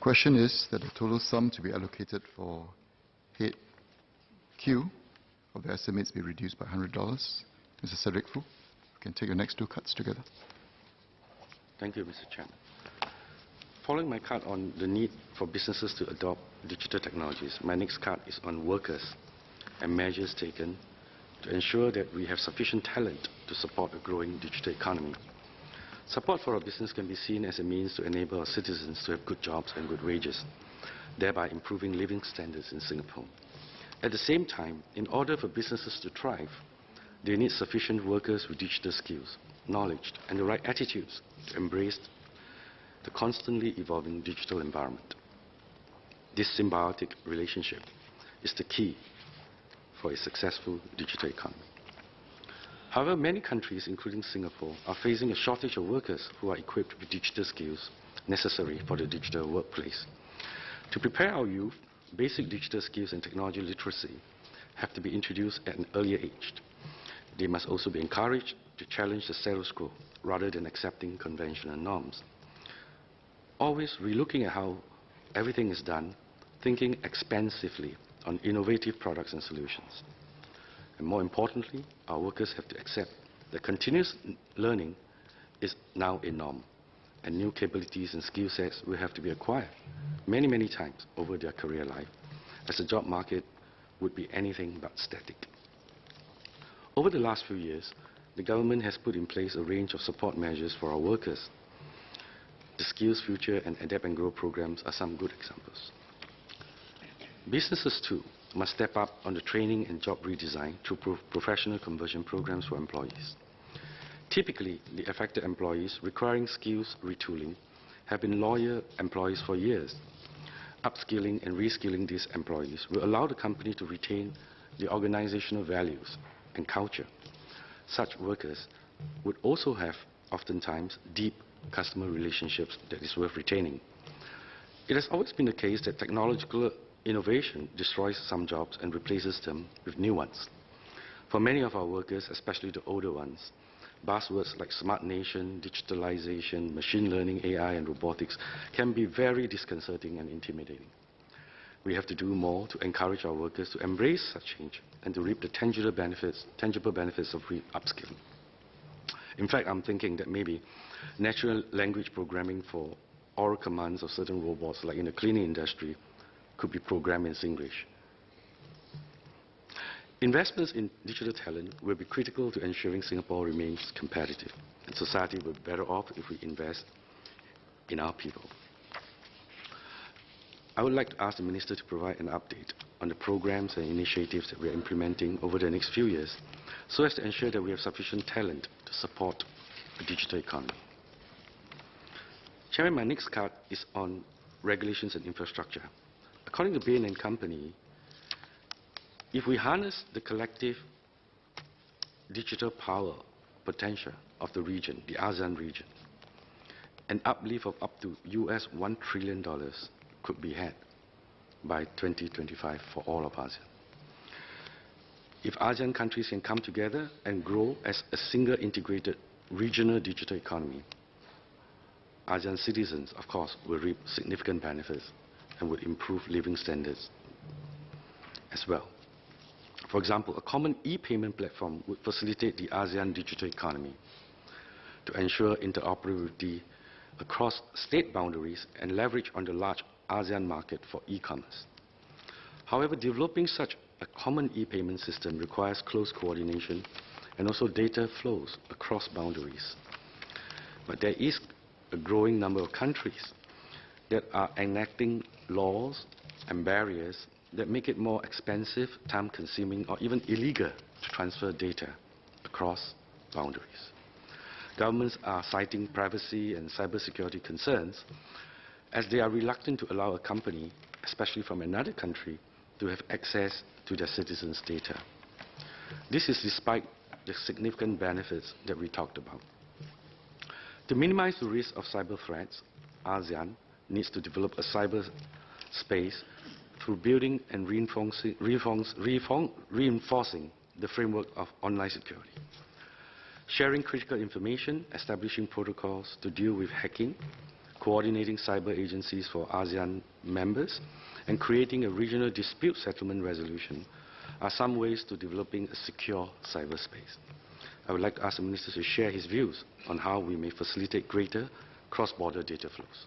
question is that the total sum to be allocated for head Q of the estimates be reduced by $100. Mr. Cedric Foo, you can take your next two cards together. Thank you, Mr. Chairman. Following my card on the need for businesses to adopt digital technologies, my next card is on workers and measures taken to ensure that we have sufficient talent to support a growing digital economy. Support for our business can be seen as a means to enable our citizens to have good jobs and good wages, thereby improving living standards in Singapore. At the same time, in order for businesses to thrive, they need sufficient workers with digital skills, knowledge, and the right attitudes to embrace the constantly evolving digital environment. This symbiotic relationship is the key for a successful digital economy. However, many countries, including Singapore, are facing a shortage of workers who are equipped with digital skills necessary for the digital workplace. To prepare our youth, basic digital skills and technology literacy have to be introduced at an earlier age. They must also be encouraged to challenge the status quo rather than accepting conventional norms. Always relooking at how everything is done, thinking expansively on innovative products and solutions. And more importantly, our workers have to accept that continuous learning is now a norm, and new capabilities and skill sets will have to be acquired many, many times over their career life, as the job market would be anything but static. Over the last few years, the government has put in place a range of support measures for our workers. The Skills Future and Adapt and Grow programs are some good examples. Businesses, too, must step up on the training and job redesign through professional conversion programs for employees. Typically, the affected employees requiring skills retooling have been loyal employees for years. Upskilling and reskilling these employees will allow the company to retain the organizational values and culture. Such workers would also have, oftentimes, deep customer relationships that is worth retaining. It has always been the case that technological innovation destroys some jobs and replaces them with new ones. For many of our workers, especially the older ones, buzzwords like smart nation, digitalization, machine learning, AI, and robotics can be very disconcerting and intimidating. We have to do more to encourage our workers to embrace such change and to reap the tangible benefits of upskilling. In fact, I'm thinking that maybe natural language programming for oral commands of certain robots, like in the cleaning industry, could be programmed in Singlish. Investments in digital talent will be critical to ensuring Singapore remains competitive, and society will be better off if we invest in our people. I would like to ask the Minister to provide an update on the programs and initiatives that we are implementing over the next few years so as to ensure that we have sufficient talent to support the digital economy. Chairman, my next card is on regulations and infrastructure. According to Bain & Company, if we harness the collective digital power potential of the region, the ASEAN region, an uplift of up to US $1 trillion could be had by 2025 for all of ASEAN. If ASEAN countries can come together and grow as a single integrated regional digital economy, ASEAN citizens, of course, will reap significant benefits and would improve living standards as well. For example, a common e-payment platform would facilitate the ASEAN digital economy to ensure interoperability across state boundaries and leverage on the large ASEAN market for e-commerce. However, developing such a common e-payment system requires close coordination and also data flows across boundaries. But there is a growing number of countries that are enacting laws and barriers that make it more expensive, time-consuming, or even illegal to transfer data across boundaries. Governments are citing privacy and cybersecurity concerns as they are reluctant to allow a company, especially from another country, to have access to their citizens' data. This is despite the significant benefits that we talked about. To minimize the risk of cyber threats, ASEAN needs to develop a cyber space through building and reinforcing the framework of online security. Sharing critical information, establishing protocols to deal with hacking, coordinating cyber agencies for ASEAN members, and creating a regional dispute settlement resolution are some ways to developing a secure cyberspace. I would like to ask the Minister to share his views on how we may facilitate greater cross-border data flows.